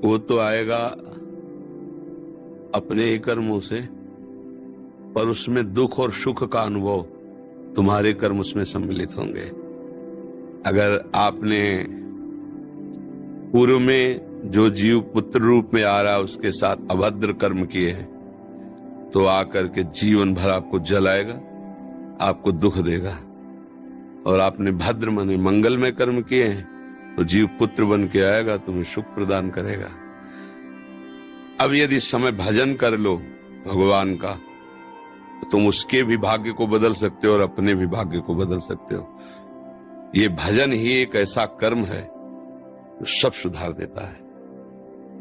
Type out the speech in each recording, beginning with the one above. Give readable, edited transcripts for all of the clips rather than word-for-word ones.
वो तो आएगा अपने ही कर्मों से, पर उसमें दुख और सुख का अनुभव तुम्हारे कर्म उसमें सम्मिलित होंगे। अगर आपने पूर्व में जो जीव पुत्र रूप में आ रहा है उसके साथ अभद्र कर्म किए हैं, तो आकर के जीवन भर आपको जलाएगा, आपको दुख देगा। और आपने भद्र माने मंगलमय कर्म किए हैं तो जीव पुत्र बन के आएगा, तुम्हें सुख प्रदान करेगा। अब यदि समय भजन कर लो भगवान का, तो तुम उसके भी भाग्य को बदल सकते हो और अपने भी भाग्य को बदल सकते हो। ये भजन ही एक ऐसा कर्म है जो सब सुधार देता है।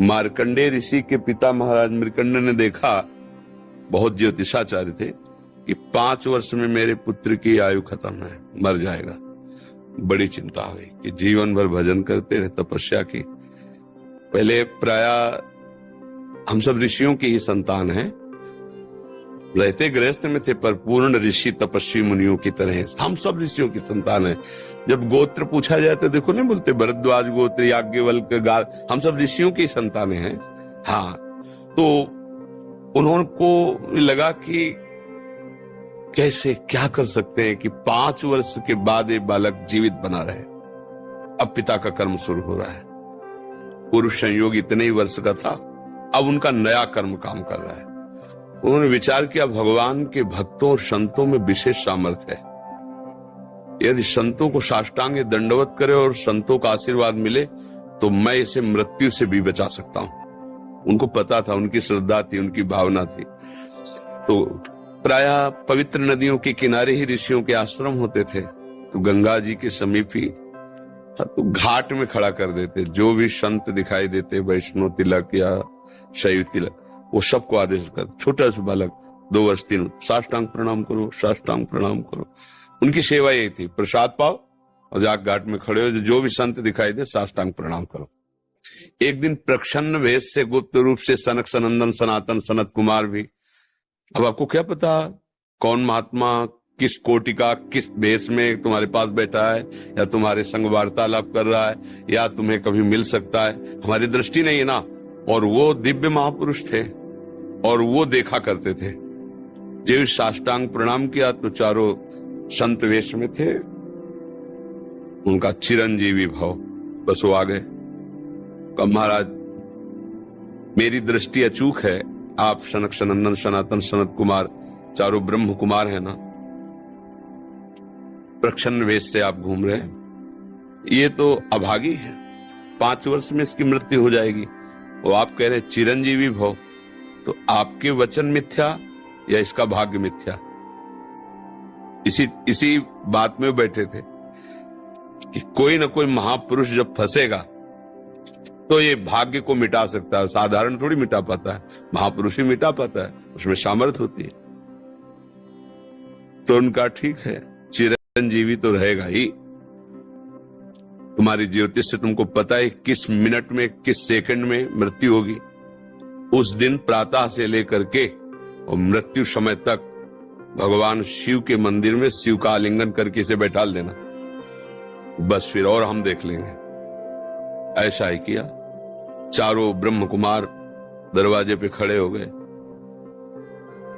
मार्कंडेय ऋषि के पिता महाराज मृकंड ने देखा, बहुत ज्योतिषाचार्य थे, कि 5 वर्ष में मेरे पुत्र की आयु खत्म है, मर जाएगा। बड़ी चिंता हुई कि जीवन भर भजन करते रहे, तपस्या की। पहले प्राय हम सब ऋषियों की ही संतान हैं, रहते गृहस्थ में थे पर पूर्ण ऋषि तपस्वी मुनियों की तरह हम सब ऋषियों की संतान हैं। जब गोत्र पूछा जाए तो देखो नहीं बोलते भरद्वाज गोत्र, याज्ञवल्क्य, गाल, हम सब ऋषियों की संतानें हैं। हाँ, तो उनको लगा कि कैसे क्या कर सकते हैं कि 5 वर्ष के बाद ये बालक जीवित बना रहे। अब पिता का कर्म शुरू हो रहा है। पूर्व संयोग इतने ही वर्ष का था, अब उनका नया कर्म काम कर रहा है। उन्होंने विचार किया, भगवान के भक्तों और संतों में विशेष सामर्थ्य है। यदि संतों को साष्टांग दंडवत करे और संतों का आशीर्वाद मिले तो मैं इसे मृत्यु से भी बचा सकता हूं। उनको पता था, उनकी श्रद्धा थी, उनकी भावना थी। तो प्रायः पवित्र नदियों के किनारे ही ऋषियों के आश्रम होते थे, तो गंगा जी के समीप ही तो घाट में खड़ा कर देते। जो भी संत दिखाई देते, वैष्णव तिलक या शैव तिलक, वो सबको आदेश कर, छोटा सा बालक 2 वर्ष 3, साष्टांग प्रणाम करो, साष्टांग प्रणाम करो। उनकी सेवा यही थी, प्रसाद पाओ और जाग घाट में खड़े हो, जो भी संत दिखाई दे साष्टांग प्रणाम करो। एक दिन प्रच्छन्न वेश से गुप्त रूप से सनक सनंदन सनातन सनत कुमार भी, अब आपको क्या पता कौन महात्मा किस कोटि का किस वेश में तुम्हारे पास बैठा है, या तुम्हारे संग वार्तालाप कर रहा है, या तुम्हें कभी मिल सकता है, हमारी दृष्टि नहीं है ना। और वो दिव्य महापुरुष थे और वो देखा करते थे। जब साष्टांग प्रणाम किया तो चारों संत वेश में थे, उनका चिरंजीवी भाव, बस वो आ गए। कहा, महाराज मेरी दृष्टि अचूक है, आप सनक सनंदन सनातन सनत कुमार चारों ब्रह्म कुमार है ना, प्रच्छन्न वेश से आप घूम रहे हैं, ये तो अभागी है, 5 वर्ष में इसकी मृत्यु हो जाएगी। वो आप कह रहे चिरंजीवी भव, तो आपके वचन मिथ्या या इसका भाग्य मिथ्या? इसी बात में बैठे थे कि कोई ना कोई महापुरुष जब फंसेगा तो ये भाग्य को मिटा सकता है, साधारण थोड़ी मिटा पाता है, महापुरुष ही मिटा पाता है, उसमें सामर्थ्य होती है। तो उनका ठीक है, चिरंजीवी तो रहेगा ही। तुम्हारी ज्योतिष से तुमको पता है किस मिनट में किस सेकंड में मृत्यु होगी। उस दिन प्रातः से लेकर के और मृत्यु समय तक भगवान शिव के मंदिर में शिव का आलिंगन करके इसे बैठाल देना, बस फिर और हम देख लेंगे। ऐसा ही किया। चारों ब्रह्म कुमार दरवाजे पे खड़े हो गए।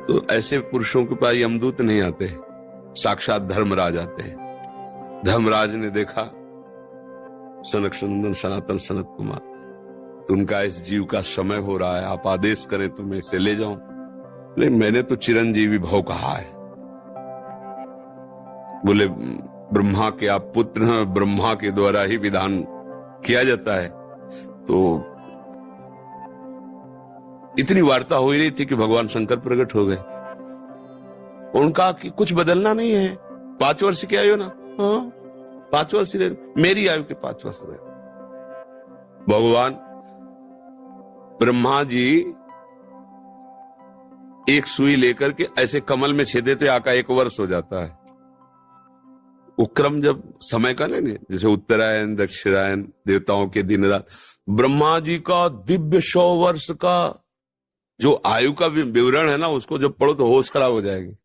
तो ऐसे पुरुषों के पास यमदूत नहीं आते, साक्षात धर्मराज आते हैं। धर्मराज ने देखा सनक सनंदन सनातन सनत कुमार, तो उनका इस जीव का समय हो रहा है, आप आदेश करें तो मैं इसे ले जाऊं। लेकिन मैंने तो चिरंजीवी भव कहा है। बोले ब्रह्मा के आप पुत्र हैं, ब्रह्मा के द्वारा ही विधान किया जाता है। तो इतनी वार्ता हो रही थी कि भगवान शंकर प्रकट हो गए। उनका कि कुछ बदलना नहीं है, 5 वर्ष की आयु ना, हाँ 5 वर्ष रहे, मेरी आयु के 5 वर्ष रहे। भगवान ब्रह्मा जी एक सुई लेकर के ऐसे कमल में छेदे थे, आका 1 वर्ष हो जाता है। वो क्रम जब समय का नहीं, जैसे उत्तरायण दक्षिणायन देवताओं के दिन रात, ब्रह्मा जी का दिव्य 100 वर्ष का जो आयु का विवरण है ना, उसको जब पढ़ो तो होश खराब हो जाएगी।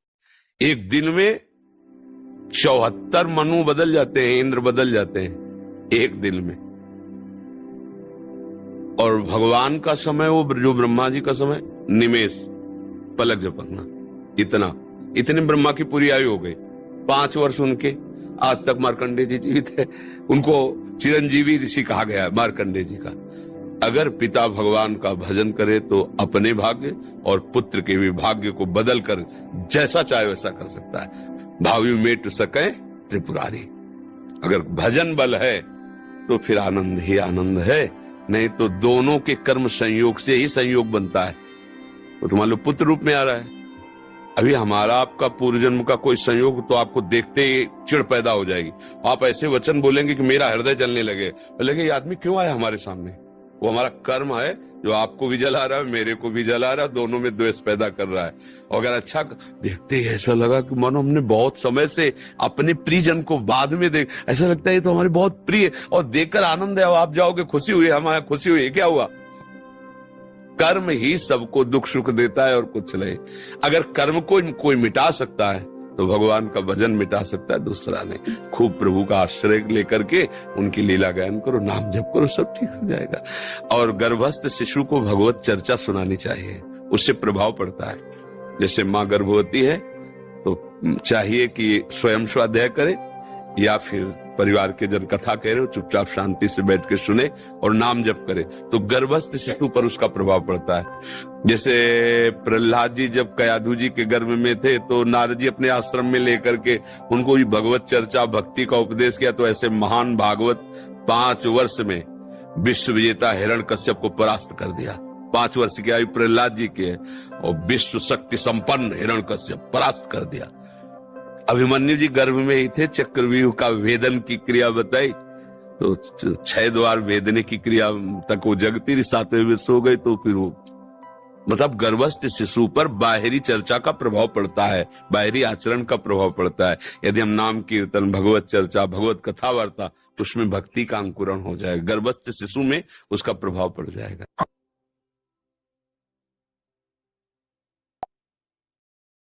एक दिन में 74 मनु बदल जाते हैं, इंद्र बदल जाते हैं एक दिन में। और भगवान का समय वो जो ब्रह्मा जी का समय निमेष, पलक झपकना, इतने ब्रह्मा की पूरी आयु हो गई। 5 वर्ष उनके, आज तक मार्कंडेय जी जीवित है, उनको चिरंजीवी ऋषि कहा गया है मार्कंडेय जी का। अगर पिता भगवान का भजन करे तो अपने भाग्य और पुत्र के भी भाग्य को बदल कर जैसा चाहे वैसा कर सकता है। भावी मेट सके त्रिपुरारी। अगर भजन बल है तो फिर आनंद ही आनंद है, नहीं तो दोनों के कर्म संयोग से ही संयोग बनता है। तो तुम्हारे लो पुत्र रूप में आ रहा है। अभी हमारा आपका पूर्व जन्म का कोई संयोग तो आपको देखते ही चिढ़ पैदा हो जाएगी। आप ऐसे वचन बोलेंगे कि मेरा हृदय जलने लगे, बोलेंगे ये आदमी क्यों आया हमारे सामने। वो हमारा कर्म है जो आपको भी जला रहा है, मेरे को भी जला रहा है, दोनों में द्वेष पैदा कर रहा है। और अगर अच्छा देखते ही ऐसा लगा कि मानो हमने बहुत समय से अपने प्रियजन को बाद में देख, ऐसा लगता है ये तो हमारे बहुत प्रिय, और देखकर आनंद है, आप जाओगे खुशी हुई, हमारा खुशी हुई, क्या हुआ। कर्म ही सबको दुख सुख देता है और कुछ नहीं। अगर कर्म को कोई मिटा सकता है तो भगवान का भजन मिटा सकता है, दूसरा नहीं। खूब प्रभु का आश्रय लेकर के उनकी लीला गायन करो, नाम जप करो, सब ठीक हो जाएगा। और गर्भस्थ शिशु को भगवत चर्चा सुनानी चाहिए, उससे प्रभाव पड़ता है। जैसे माँ गर्भवती है तो चाहिए कि स्वयं स्वाध्याय करे या फिर परिवार के जन कथा कह रहे हो, चुपचाप शांति से बैठ के सुने और नाम जप करे, तो गर्भस्थ शिशु पर उसका प्रभाव पड़ता है। जैसे प्रहलाद जी जब कयाधु जी के गर्भ में थे तो नारद जी अपने आश्रम में लेकर के उनको भगवत चर्चा भक्ति का उपदेश किया, तो ऐसे महान भागवत 5 वर्ष में विश्व विजेता हिरण्यकश्यप को परास्त कर दिया। 5 वर्ष की आयु प्रहलाद जी की है और विश्व शक्ति संपन्न हिरण्यकश्यप परास्त कर दिया। अभिमन्यु जी गर्भ में ही थे, चक्रव्यूह का वेदन की क्रिया बताई तो 6 द्वार वेदने की क्रिया तक वो जगती रही, 7वें में सो गए। तो फिर वो मतलब गर्भस्थ शिशु पर बाहरी चर्चा का प्रभाव पड़ता है, बाहरी आचरण का प्रभाव पड़ता है। यदि हम नाम कीर्तन, भगवत चर्चा, भगवत कथा वार्ता, तो उसमें भक्ति का अंकुरण हो जाएगा, गर्भस्थ शिशु में उसका प्रभाव पड़ जाएगा।